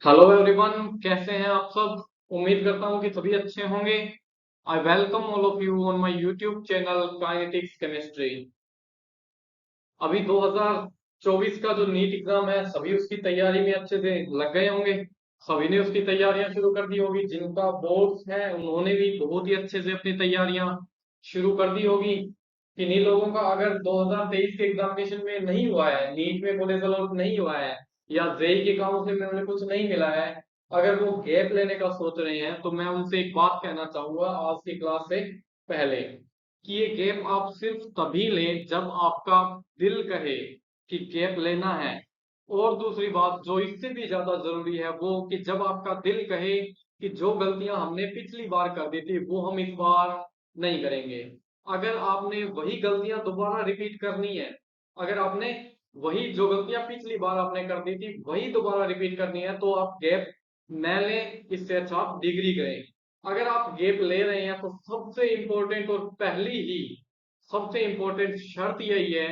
Hello everyone, कैसे हैं आप सब। उम्मीद करता हूं कि सभी अच्छे होंगे। I welcome all of you on my YouTube channel kinetics chemistry. अभी 2024 का जो नीट एग्जाम है, सभी उसकी तैयारी में अच्छे से लग गए होंगे। सभी ने उसकी तैयारियां शुरू कर दी होगी। जिनका बोर्ड्स है उन्होंने भी बहुत ही अच्छे से अपनी तैयारियां शुरू कर दी होगी। किन्हीं लोगों का अगर 2023 के एग्जामिनेशन में नहीं हुआ है, नीट में कॉलेज अलॉट नहीं हुआ है, या जेई के काउंसलिंग में उन्हें कुछ नहीं मिला है, अगर वो गैप लेने का सोच रहे हैं, तो मैं उनसे एक बात कहना चाहूंगा आज की क्लास से पहले, कि ये गैप आप सिर्फ तभी लें जब आपका दिल कहे कि गैप लेना है। और दूसरी बात जो इससे भी ज्यादा जरूरी है, वो कि जब आपका दिल कहे कि जो गलतियां हमने पिछली बार कर दी थी वो हम इस बार नहीं करेंगे। अगर आपने वही गलतियां दोबारा रिपीट करनी है, अगर आपने वही जो गलतियां पिछली बार आपने कर दी थी वही दोबारा रिपीट करनी है, तो आप गैप न लें, इससे अच्छा आप डिग्री करें। अगर आप गैप ले रहे हैं तो सबसे इंपॉर्टेंट और पहली ही सबसे इंपॉर्टेंट शर्त यही है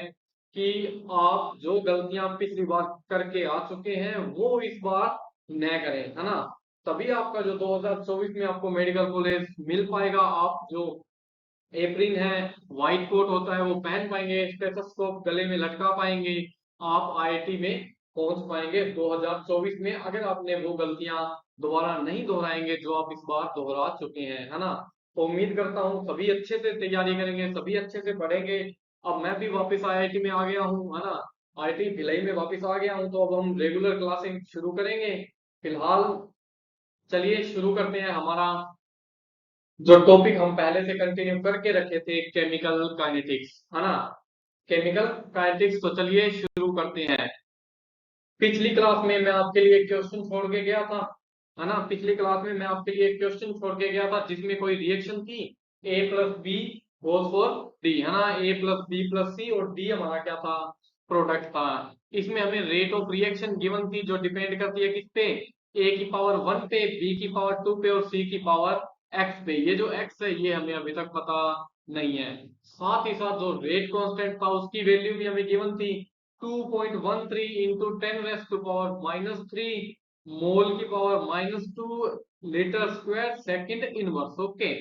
कि आप जो गलतियां पिछली बार करके आ चुके हैं वो इस बार न करें, है ना। तभी आपका जो 2024 में आपको मेडिकल कॉलेज मिल पाएगा। आप जो एप्रिन है, व्हाइट कोट होता है, वो पहन पाएंगे, स्टेथोस्कोप गले में लटका पाएंगे। आप आईआईटी में पहुंच पाएंगे 2024 में, अगर आपने वो गलतियां दोबारा नहीं दोहराएंगे जो आप इस बार दोहरा चुके हैं, है ना। तो उम्मीद करता हूँ सभी अच्छे से तैयारी करेंगे, सभी अच्छे से पढ़ेंगे। अब मैं भी वापस आईआईटी में आ गया हूँ, है ना। आईआईटी भिलाई में वापस आ गया हूँ, तो अब हम रेगुलर क्लासेस शुरू करेंगे। फिलहाल चलिए शुरू करते हैं हमारा जो टॉपिक हम पहले से कंटिन्यू करके रखे थे, केमिकल काइनेटिक्स, है ना। केमिकल काइनेटिक्स, तो चलिए शुरू करते हैं। पिछली क्लास में मैं आपके लिए एक क्वेश्चन छोड़ के गया था, है ना। पिछली क्लास में मैं आपके लिए एक क्वेश्चन छोड़ के गया था जिसमें कोई रिएक्शन थी, A plus B goes for D, है ना। A plus B plus C और डी हमारा क्या था, प्रोडक्ट था। इसमें हमें रेट ऑफ रिएक्शन गिवन थी जो डिपेंड करती है किस पे, ए की पावर 1 पे, बी की पावर 2 पे और सी की पावर एक्स पे। ये जो एक्स है ये हमें अभी तक पता नहीं है। साथ ही साथ जो रेट कांस्टेंट था उसकी वैल्यू भी हमें गिवन थी, 2.13 इंटू 10 रेस टू पावर -3 मोल की power -2 litre square second inverse. Okay,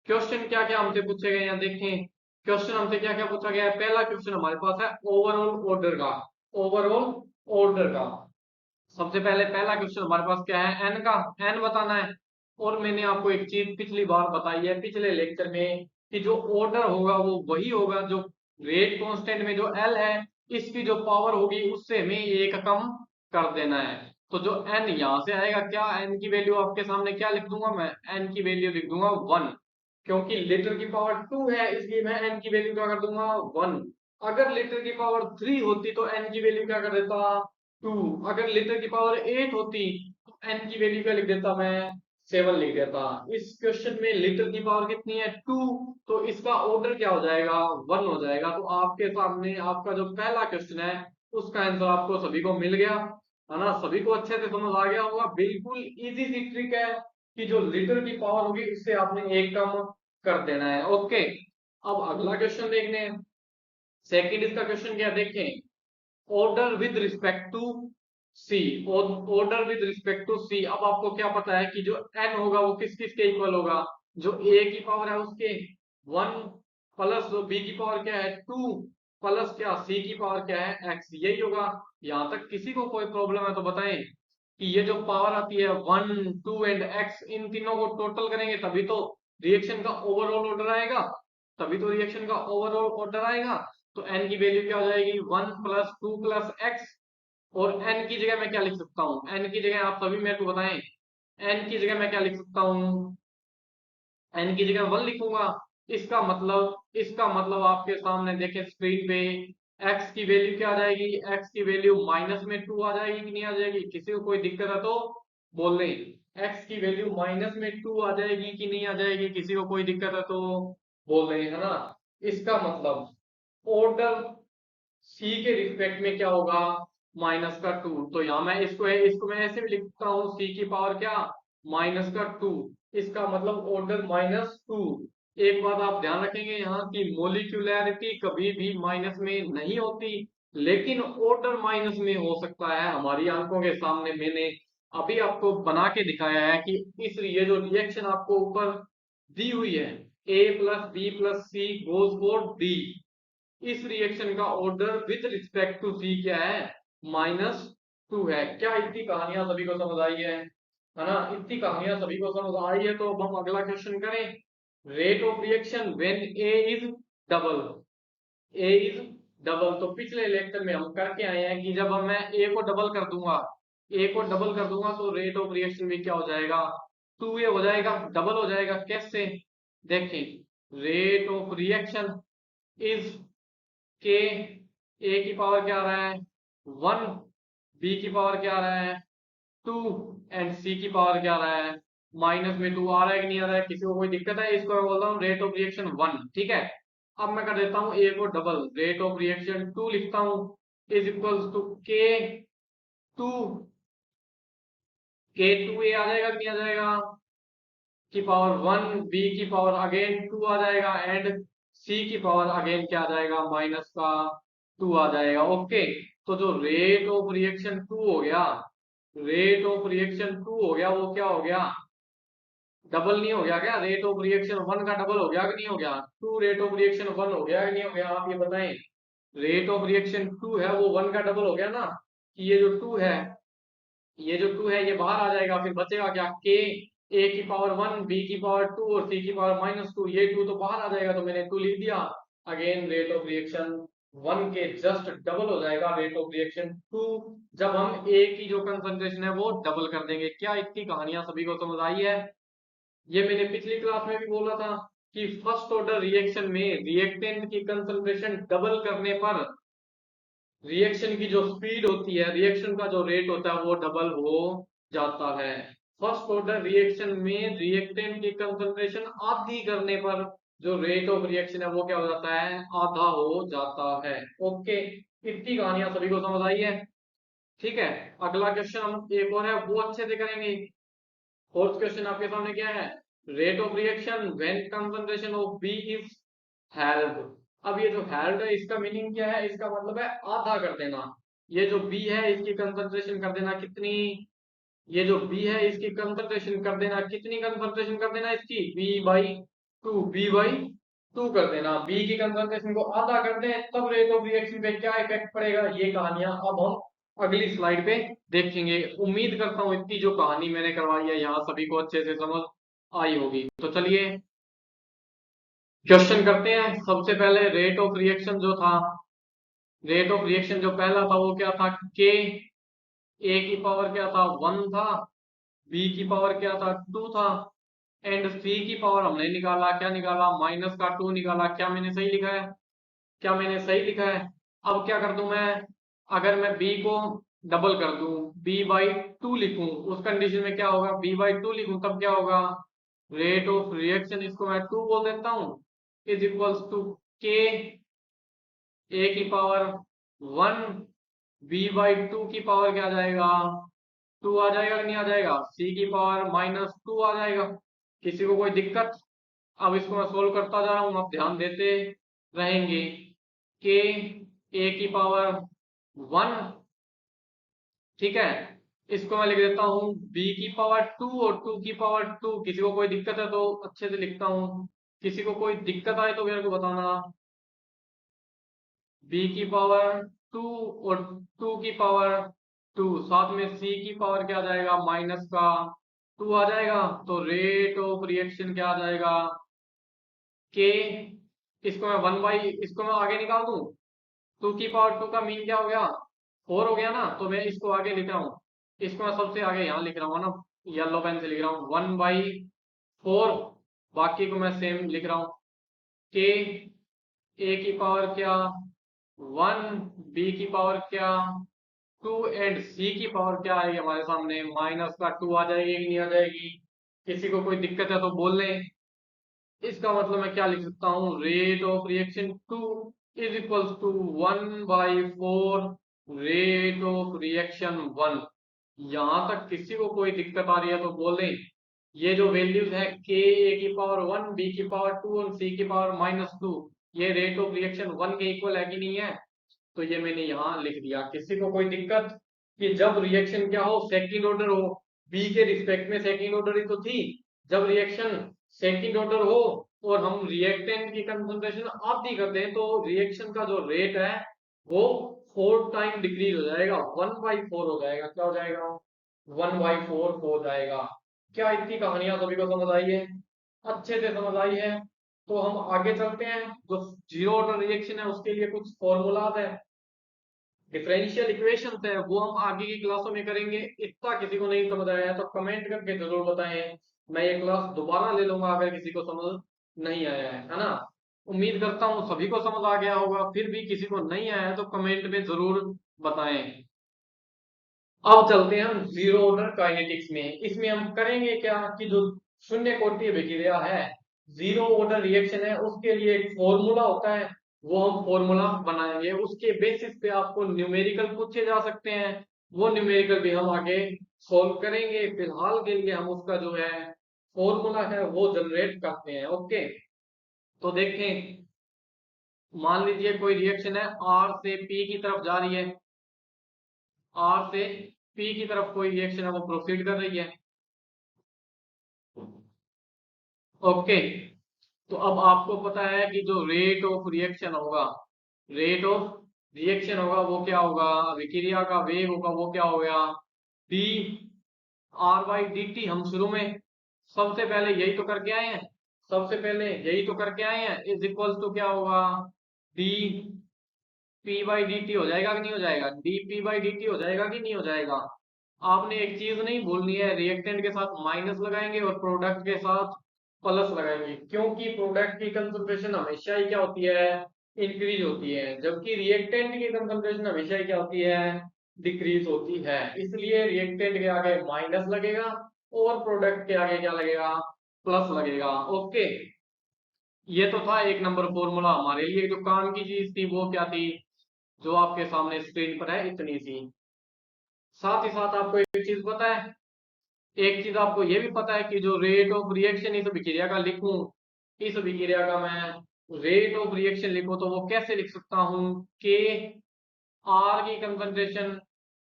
question क्या क्या हमसे पूछे गए हैं देखें। क्वेश्चन हमसे क्या क्या पूछा गया है। पहला क्वेश्चन हमारे पास है ओवरऑल ऑर्डर का। ओवरऑल ऑर्डर का सबसे पहले पहला क्वेश्चन हमारे पास क्या है, एन का, एन बताना है। और मैंने आपको एक चीज पिछली बार बताई है पिछले लेक्चर में, कि जो ऑर्डर होगा वो वही होगा जो रेट कांस्टेंट में जो एल है इसकी जो पावर होगी उससे हमें एक कम कर देना है। तो जो एन यहां से आएगा, क्या एन की वैल्यू आपके सामने क्या लिख दूंगा, मैं एन की वैल्यू लिख दूंगा 1। क्योंकि लीटर की पावर 2 है इसलिए मैं एन की वैल्यू क्या कर दूंगा, 1। अगर लीटर की पावर 3 होती तो एन की वैल्यू क्या कर देता, 2। अगर लीटर की पावर 8 होती तो एन की वैल्यू क्या लिख देता, मैं 7 लिख देता। इस क्वेश्चन में लीटर की पावर कितनी है, 2, तो इसका ऑर्डर क्या हो जाएगा, 1 हो जाएगा। तो आपके सामने आपका जो पहला क्वेश्चन है उसका आंसर आपको सभी को मिल गया, है ना। सभी को अच्छे से समझ आ गया होगा। बिल्कुल इजी सी ट्रिक है कि जो लीटर की पावर होगी उससे आपने एक कम कर देना है। ओके, अब अगला क्वेश्चन देखने हैं। सेकंड इसका क्वेश्चन क्या देखें, order with respect to C. Order with respect to C. अब आपको क्या पता है कि जो एन होगा वो किस किस के इक्वल होगा, जो ए की पावर है उसके 1 प्लस बी की पावर क्या है 2 प्लस क्या सी की पावर क्या है एक्स, यही होगा। यहां तक किसी को कोई प्रॉब्लम है तो बताएं कि ये जो पावर आती है 1 2 एंड एक्स, इन तीनों को टोटल करेंगे तभी तो रिएक्शन का ओवरऑल ऑर्डर आएगा, तभी तो रिएक्शन का ओवरऑल ऑर्डर आएगा। तो एन की वैल्यू क्या हो जाएगी, 1 प्लस 2 प्लस एक्स। और एन की जगह मैं क्या लिख सकता हूँ, एन की जगह आप सभी मेरे को बताएं, एन की जगह मैं क्या लिख सकता हूँ, एन की जगह 1 लिखूंगा। इसका मतलब आपके सामने देखे स्क्रीन पे, एक्स की वैल्यू क्या आ जाएगी, एक्स की वैल्यू माइनस में 2 आ जाएगी कि नहीं आ जाएगी। किसी को कोई दिक्कत है तो बोल दें, एक्स की वैल्यू माइनस में 2 आ जाएगी कि नहीं आ जाएगी। किसी को कोई दिक्कत है तो बोल दें, है ना। इसका मतलब ऑर्डर सी के रिस्पेक्ट में क्या होगा, -2। तो यहाँ मैं इसको मैं ऐसे भी लिखता हूँ, सी की पावर क्या, -2। इसका मतलब ऑर्डर -2। एक बात आप ध्यान रखेंगे यहाँ की मोलिक्यूलैरिटी कभी भी माइनस में नहीं होती, लेकिन ऑर्डर माइनस में हो सकता है। हमारी आंखों के सामने मैंने अभी आपको बना के दिखाया है कि इस ये जो रिएक्शन आपको ऊपर दी हुई है A plus B plus C goes for D, इस रिएक्शन का order with respect to C क्या है, -2 है। क्या इतनी कहानियां सभी को समझ आई है ना? इतनी कहानियां सभी को समझ आई है, तो अब हम अगला क्वेश्चन करें। Rate of reaction when A is double, A is double. तो पिछले लेक्चर में हम करके आए हैं कि जब मैं ए को डबल कर दूंगा, ए को डबल कर दूंगा तो रेट ऑफ रिएक्शन भी क्या हो जाएगा, 2a हो जाएगा, डबल हो जाएगा। कैसे? देखें, रेट ऑफ रिएक्शन इज के, ए की पावर क्या आ रहा है 1, बी की पावर क्या आ रहा है 2 एंड सी की पावर क्या आ रहा है माइनस में 2 आ रहा है कि नहीं आ रहा है? किसी को कोई दिक्कत है? इसको मैं बोल रहा हूँ रेट ऑफ रिएक्शन 1, ठीक है। अब मैं कर देता हूँ ए को डबल, रेट ऑफ रिएक्शन 2 लिखता हूँ इज इक्वल्स टू टू के 2 ए आ जाएगा कि नहीं आ जाएगा, की पावर 1, बी की पावर अगेन 2 आ जाएगा एंड सी की पावर अगेन क्या आ जाएगा माइनस का 2 आ जाएगा। ओके, तो जो रेट ऑफ रिएक्शन 2 हो गया, रेट ऑफ रिएक्शन 2 हो गया, वो क्या हो गया, डबल नहीं हो गया क्या? रेट ऑफ रिएक्शन 1 का डबल हो गया कि नहीं हो गया? 2 रेट ऑफ रिएक्शन 1 हो गया कि नहीं हो गया? आप ये बताएं। रेट ऑफ रिएक्शन 2 है वो 1 का डबल हो गया ना, कि ये जो 2 है, ये जो 2 है ये बाहर आ जाएगा, फिर बचेगा क्या, के, ए की पावर 1, बी की पावर 2 और सी की पावर -2, ये 2 तो बाहर आ जाएगा, तो मैंने 2 लिख दिया। अगेन रेट ऑफ रिएक्शन 1 के जस्ट डबल हो जाएगा रेट ऑफ रिएक्शन 2, जब हम ए की जो कंसंट्रेशन है वो डबल कर देंगे। क्या इतनी कहानियां सभी को समझ आई है? ये मैंने पिछली क्लास में भी बोला था कि फर्स्ट ऑर्डर रिएक्शन में रिएक्टेंट की कंसंट्रेशन डबल करने पर रिएक्शन की जो स्पीड होती है, रिएक्शन का जो रेट होता है वो डबल हो जाता है। फर्स्ट ऑर्डर रिएक्शन में रिएक्टेंट की कंसंट्रेशन आधी करने पर जो रेट ऑफ रिएक्शन है वो क्या हो जाता है, आधा हो जाता है। ओके, इतनी कहानियां सभी को समझ आई है? ठीक है, अगला क्वेश्चन हम एक और है वो अच्छे से करेंगे। फोर्थ क्वेश्चन आपके सामने क्या है, rate of reaction when concentration of B is held. अब ये जो हेल्ड है इसका मीनिंग क्या है, इसका मतलब है आधा कर देना। ये जो बी है इसकी कंसंट्रेशन कर देना कितनी, ये जो बी है इसकी कंसंट्रेशन कर देना कितनी, कंसंट्रेशन कर देना इसकी बी बाई टू कर देना। बी की कंसंट्रेशन को आधा कर दें तब रेट ऑफ रिएक्शन पे क्या इफेक्ट पड़ेगा, ये कहानियां अब हम अगली स्लाइड पे देखेंगे। उम्मीद करता हूँ इतनी जो कहानी मैंने करवाई है यहाँ सभी को अच्छे से समझ आई होगी। तो चलिए क्वेश्चन करते हैं। सबसे पहले रेट ऑफ रिएक्शन जो था, रेट ऑफ रिएक्शन जो पहला था वो क्या था, के, ए की पावर क्या था 1 था, बी की पावर क्या था 2 था एंड सी की पावर हमने निकाला, क्या निकाला -2 निकाला। क्या मैंने सही लिखा है? क्या मैंने सही लिखा है? अब क्या कर दूं मैं, अगर मैं बी को डबल कर दूं, b/2 लिखूं, उस कंडीशन में क्या होगा, b/2 लिखूं तब क्या होगा, रेट ऑफ रिएक्शन इसको मैं 2 बोल देता हूं इज इक्वल्स टू के, ए की पावर 1, b/2 की पावर क्या आ जाएगा 2 आ जाएगा कि नहीं आ जाएगा, सी की पावर -2 आ जाएगा। किसी को कोई दिक्कत? अब इसको मैं सोल्व करता जा रहा हूँ, आप ध्यान देते रहेंगे। के, ए की पावर 1, ठीक है, इसको मैं लिख देता हूँ बी की पावर 2 और 2 की पावर 2। किसी को कोई दिक्कत है तो अच्छे से लिखता हूँ, किसी को कोई दिक्कत आए तो मेरे को बताना। बी की पावर 2 और 2 की पावर 2, साथ में सी की पावर क्या आ जाएगा माइनस का 2 आ जाएगा, तो रेट ऑफ रिएक्शन क्या आ जाएगा के, इसको मैं 1 बाई, इसको मैं आगे निकाल दूं, 2 की पावर 2 का मीन क्या हो गया 4 हो गया ना, तो मैं इसको आगे लिख रहा हूँ, इसको मैं सबसे आगे यहाँ लिख रहा हूँ ना, येलो पेन से लिख रहा हूँ 1/4, बाकी को मैं सेम लिख रहा हूँ के, ए की पावर क्या 1, बी की पावर क्या 2 एंड सी की पावर क्या आएगी हमारे सामने -2 आ जाएगी कि नहीं आ जाएगी? किसी को कोई दिक्कत है तो बोल लें। इसका मतलब मैं क्या लिख सकता हूँ, rate of reaction 2 is equals to 1/4 rate of reaction 1। यहां तक किसी को कोई दिक्कत आ रही है तो बोल दें। ये जो वैल्यूज है के, ए की पावर 1, बी की पावर 2 और सी की पावर -2, ये रेट ऑफ रिएक्शन 1 के इक्वल है कि नहीं है? तो ये मैंने यहाँ लिख दिया। किसी को कोई दिक्कत? कि जब रिएक्शन क्या हो, सेकंड ऑर्डर हो, बी के रिस्पेक्ट में सेकंड ऑर्डर ही तो थी, जब रिएक्शन सेकंड ऑर्डर हो और हम रिएक्टेंट की कंसंट्रेशन आधी कर दें तो रिएक्शन का जो रेट है वो 4 टाइम डिक्रीज हो जाएगा, 1/4 हो जाएगा। क्या हो जाएगा? 1/4 हो जाएगा। क्या इतनी कहानियां सभी को समझ आई है? अच्छे से समझ आई है? तो हम आगे चलते हैं। जो जीरो ऑर्डर रिएक्शन है उसके लिए कुछ फॉर्मूलाज है, डिफरेंशियल इक्वेशन है, वो हम आगे की क्लासों में करेंगे। इतना किसी को नहीं समझ आया है तो कमेंट करके जरूर बताएं, मैं ये क्लास दोबारा ले लूंगा अगर किसी को समझ नहीं आया है ना। उम्मीद करता हूँ सभी को समझ आ गया होगा, फिर भी किसी को नहीं आया है तो कमेंट में जरूर बताएं। अब चलते हैं हम जीरो ऑर्डर काइनेटिक्स में। इसमें हम करेंगे क्या कि जो शून्य कोटि अभिक्रिया है, जीरो ऑर्डर रिएक्शन है, उसके लिए एक फॉर्मूला होता है, वो हम फॉर्मूला बनाएंगे। उसके बेसिस पे आपको न्यूमेरिकल पूछे जा सकते हैं, वो न्यूमेरिकल भी हम आगे सॉल्व करेंगे। फिलहाल के लिए हम उसका जो है फॉर्मूला है वो जनरेट करते हैं। ओके, तो देखें, मान लीजिए कोई रिएक्शन है, आर से पी की तरफ जा रही है, आर से पी की तरफ कोई रिएक्शन है वो प्रोसीड कर रही है। ओके, तो अब आपको पता है कि जो रेट ऑफ रिएक्शन होगा, रेट ऑफ रिएक्शन होगा वो क्या होगा, अभिक्रिया का वेग होगा वो क्या हो गया, D R by D T. हम शुरू में सबसे पहले यही तो करके आए हैं, सबसे पहले यही तो करके आए हैं, इज इक्वल टू क्या होगा, D P by D T हो जाएगा कि नहीं हो जाएगा, D P by D T हो जाएगा कि नहीं हो जाएगा। आपने एक चीज नहीं भूलनी है, रिएक्टेंट के साथ माइनस लगाएंगे और प्रोडक्ट के साथ प्लस लगाएंगे, क्योंकि प्रोडक्ट की कंसंट्रेशन हमेशा ही क्या होती है, इंक्रीज होती है, जबकि रिएक्टेंट की कंसंट्रेशन हमेशा ही क्या होती है, डिक्रीज होती है। इसलिए रिएक्टेंट के आगे माइनस लगेगा और प्रोडक्ट के आगे क्या लगेगा, प्लस लगेगा। ओके, ये तो था एक नंबर फॉर्मूला। हमारे लिए जो काम की चीज थी वो क्या थी, जो आपके सामने स्क्रीन पर है इतनी सी। साथ ही साथ आपको एक चीज पता है, एक चीज आपको ये भी पता है कि जो रेट ऑफ रिएक्शन इस अभिक्रिया का लिखूं, इस अभिक्रिया का मैं रेट ऑफ रिएक्शन लिखूं तो वो कैसे लिख सकता हूं, के आर की कंसंट्रेशन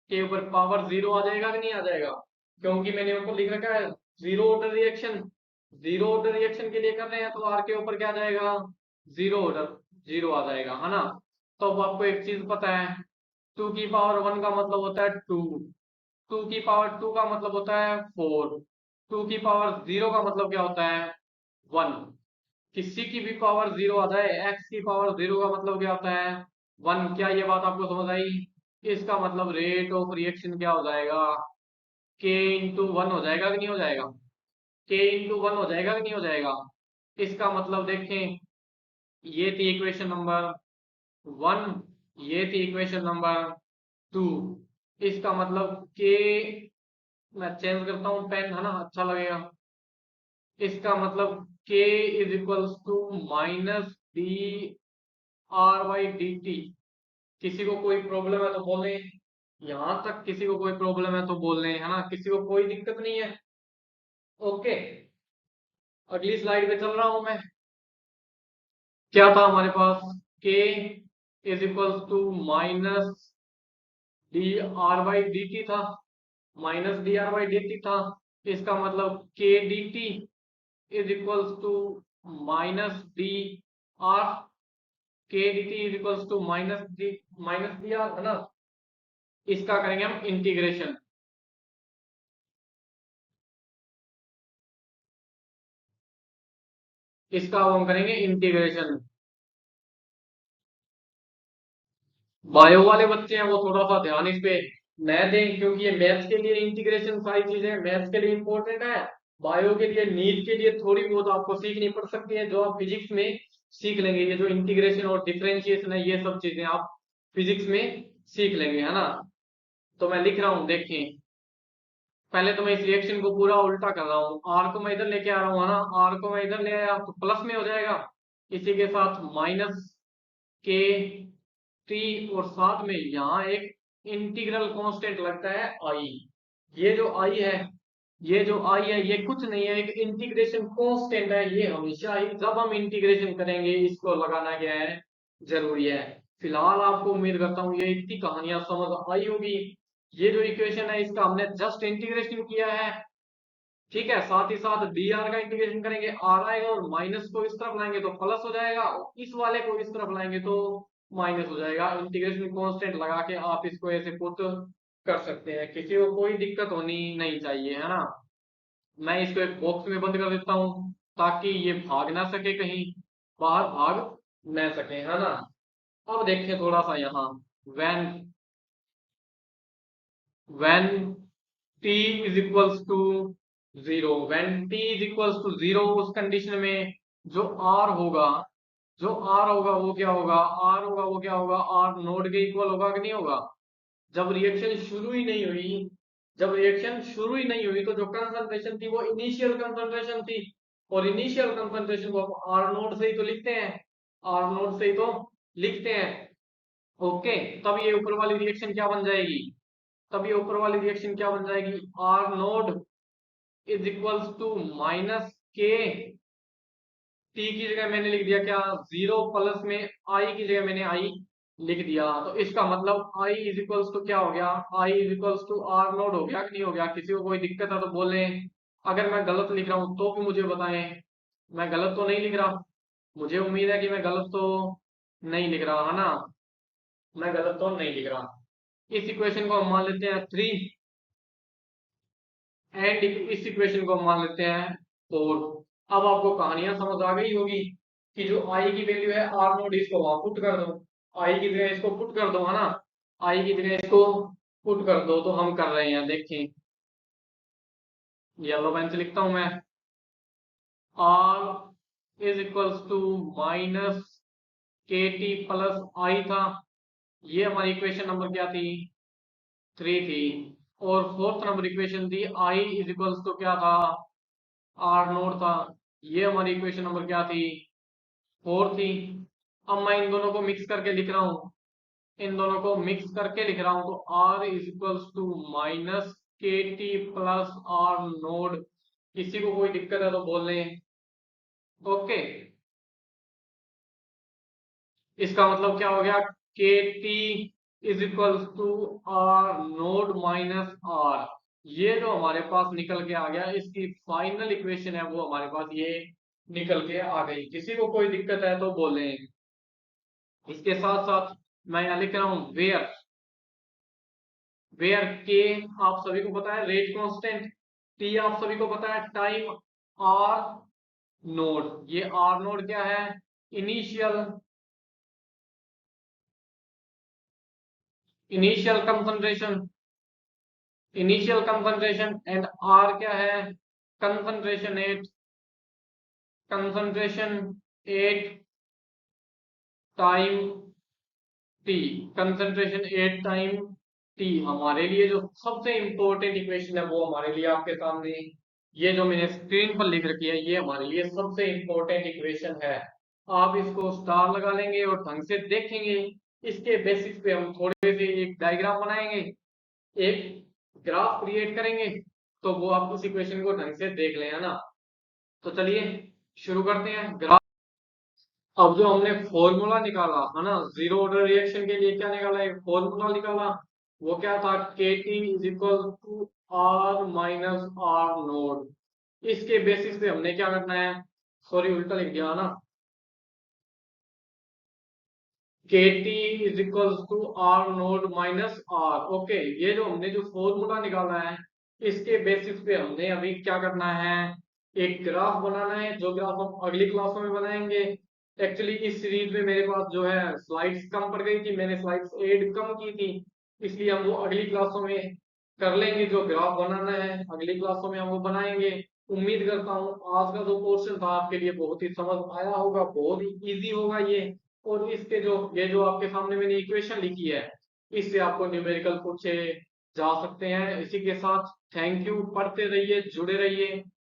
के ऊपर पावर जीरो आ जाएगा कि नहीं आ जाएगा, क्योंकि मैंने ऊपर लिख रखा है zero order reaction, zero order reaction के लिए कर रहे हैं तो आर के ऊपर क्या आ जाएगा, जीरो ऑर्डर, जीरो आ जाएगा, है ना। तो अब आपको एक चीज पता है, टू की पावर वन का मतलब होता है टू, टू की पावर टू का मतलब होता है फोर, टू की पावर जीरो का मतलब क्या होता है, वन। किसी की भी पावर जीरो आ जाए, एक्स की पावर जीरो का मतलब क्या होता है, वन। क्या ये बात आपको समझ आई? इसका मतलब रेट ऑफ रिएक्शन क्या हो जाएगा, के इंटू वन हो जाएगा कि नहीं हो जाएगा, के इंटू वन हो जाएगा कि नहीं हो जाएगा। इसका मतलब देखें, ये थी इक्वेशन नंबर वन, ये थी इक्वेशन नंबर टू। इसका मतलब के, मैं चेंज करता हूँ पेन, है ना, अच्छा लगेगा। इसका मतलब K is equals to minus D R by D T. किसी को कोई प्रॉब्लम है तो बोलें, यहां तक किसी को कोई प्रॉब्लम है तो बोल लें, है ना, किसी को कोई दिक्कत नहीं है। ओके, अगली स्लाइड पे चल रहा हूं मैं। क्या था हमारे पास, K is equals to minus D R by D T था, minus D R by D T था। इसका मतलब K D T is equals to minus D R, K D T is equals to minus D R, है ना। इसका करेंगे हम integration, इसका हम करेंगे इंटीग्रेशन। बायो वाले बच्चे हैं वो थोड़ा सा ध्यान इस पे न दें, क्योंकि ये मैथ्स के लिए इंटीग्रेशन सारी चीजें मैथ्स के लिए इंपॉर्टेंट है। बायो के लिए, नीट के लिए थोड़ी बहुत आपको सीखनी पड़ सकती है, जो आप फिजिक्स में सीख लेंगे। ये जो इंटीग्रेशन और डिफरेंशिएशन है ये सब चीजें आप फिजिक्स में सीख लेंगे, है ना। तो मैं लिख रहा हूं, देखें, पहले तो मैं इस रिएक्शन को पूरा उल्टा कर रहा हूँ, आर को मैं इधर लेके आ रहा हूँ, है ना, आर को मैं इधर ले आया तो प्लस में हो जाएगा, इसी के साथ माइनस के टी, और साथ में यहाँ एक इंटीग्रल कांस्टेंट लगता है आई। ये जो आई है, ये जो आई है ये कुछ नहीं है, एक इंटीग्रेशन कांस्टेंट है। ये हमेशा ही जब हम इंटीग्रेशन करेंगे इसको लगाना क्या है, जरूरी है। फिलहाल आपको उम्मीद करता हूँ ये इतनी कहानियां समझ आई होगी। ये जो इक्वेशन है इसका हमने जस्ट इंटीग्रेशन किया है, ठीक है। साथ ही साथ dr का इंटीग्रेशन करेंगे, r आएगा और माइनस को इस तरफ लाएंगे तो प्लस हो जाएगा, और इस वाले को इस तरफ लाएंगे तो माइनस हो जाएगा। इंटीग्रेशन कांस्टेंट लगा के आप इसको ऐसे पुट कर सकते हैं, किसी को कोई दिक्कत होनी नहीं चाहिए, है ना। मैं इसको एक बॉक्स में बंद कर देता हूँ ताकि ये भाग ना सके, कहीं बाहर भाग न सके, है ना। अब देखें थोड़ा सा यहाँ, when when t is equals to 0, when t is equals to 0, उस कंडीशन में जो r होगा, जो r होगा वो क्या होगा, r होगा वो क्या होगा, r नोड के इक्वल होगा कि नहीं होगा। जब रिएक्शन शुरू ही नहीं हुई, जब रिएक्शन शुरू ही नहीं हुई तो जो कंसंट्रेशन थी वो इनिशियल कंसंट्रेशन थी, और इनिशियल कंसंट्रेशन को हम आर नोट से ही तो लिखते हैं, आर नोट से ही तो लिखते हैं। ओके, तब ये ऊपर वाली रिएक्शन क्या बन जाएगी, तब ये ऊपर वाली रिएक्शन क्या बन जाएगी, R naught is equals to minus K, T की जगह मैंने लिख दिया क्या, 0 प्लस में आई की जगह मैंने आई लिख दिया, तो इसका मतलब आई इज इक्वल्स टू क्या हो गया, I is equals to R naught हो गया कि नहीं हो गया। किसी को कोई दिक्कत है तो बोलें, अगर मैं गलत लिख रहा हूं तो भी मुझे बताएं। मैं गलत तो नहीं लिख रहा, मुझे उम्मीद है कि मैं गलत तो नहीं लिख रहा, है ना, मैं गलत तो नहीं लिख रहा। इस इक्वेशन को हम मान लेते हैं 3, एंड इस इक्वेशन को हम मान लेते हैं 4। अब आपको कहानियां समझ आ गई होगी कि जो आई की वैल्यू है आर नोट, इसको वहां पुट कर दो, आई की जगह इसको पुट कर दो, है ना, आई की जगह इसको पुट कर दो। तो हम कर रहे हैं, देखें येलो पेन से लिखता हूं मैं, R is equals to minus K T plus I था, ये हमारी इक्वेशन नंबर क्या थी, 3 थी। और फोर्थ नंबर इक्वेशन थी आई इज इक्वल्स टू क्या था, आर नोट था, ये हमारी इक्वेशन नंबर क्या थी, 4 थी। अब मैं इन दोनों को मिक्स करके लिख रहा हूँ, इन दोनों को मिक्स करके लिख रहा हूं, तो r is equals to minus K T plus R naught. किसी को कोई दिक्कत है तो बोल लें। ओके, इसका मतलब क्या हो गया, K T is equals to R naught minus R. ये जो हमारे पास निकल के आ गया, इसकी फाइनल इक्वेशन है वो हमारे पास ये निकल के आ गई। किसी को कोई दिक्कत है तो बोलें। इसके साथ साथ मैं यहाँ लिख रहा हूं वेयर, वेयर के आप सभी को पता है रेट कांस्टेंट, टी आप सभी को पता है टाइम, आर नोड, ये आर नोड क्या है, initial, initial concentration, initial concentration, and R क्या है, concentration at, concentration at time T, concentration at time T. हमारे लिए जो सबसे इंपॉर्टेंट इक्वेशन है वो हमारे लिए आपके सामने ये जो मैंने स्क्रीन पर लिख रखी है, ये हमारे लिए सबसे इंपॉर्टेंट इक्वेशन है। आप इसको स्टार लगा लेंगे और ढंग से देखेंगे, इसके बेसिस पे हम थोड़े से एक डायग्राम बनाएंगे, एक ग्राफ क्रिएट करेंगे, तो वो आप उस इक्वेशन को ढंग से देख लें, है ना। तो चलिए शुरू करते हैं ग्राफ। अब जो हमने फॉर्मूला निकाला है ना, जीरो ऑर्डर रिएक्शन के लिए क्या निकाला, एक फॉर्मूला निकाला, वो क्या था, K T is equal to R minus R naught. इसके बेसिस पे हमने क्या करना है, सॉरी उल्टा लिख दिया ना, K T is equal to R naught minus R. Okay, ये जो हमने जो फॉर्मूला निकाला है, इसके बेसिस पे हमने अभी क्या करना है, एक ग्राफ बनाना है, जो ग्राफ हम अगली क्लासों में बनाएंगे। एक्चुअली इस सीरीज में मेरे पास जो है स्लाइड्स कम पड़ गई थी, मैंने स्लाइड्स ऐड कम की थी, इसलिए हम वो अगली क्लासों में कर लेंगे। जो ग्राफ बनाना है अगली क्लासों में हम वो बनाएंगे। उम्मीद करता हूँ आज का जो पोर्शन था आपके लिए बहुत ही समझ आया होगा, बहुत ही इजी होगा ये। और इसके जो ये जो आपके सामने मैंने इक्वेशन लिखी है, इससे आपको न्यूमेरिकल पूछे जा सकते हैं। इसी के साथ थैंक यू, पढ़ते रहिए, जुड़े रहिए।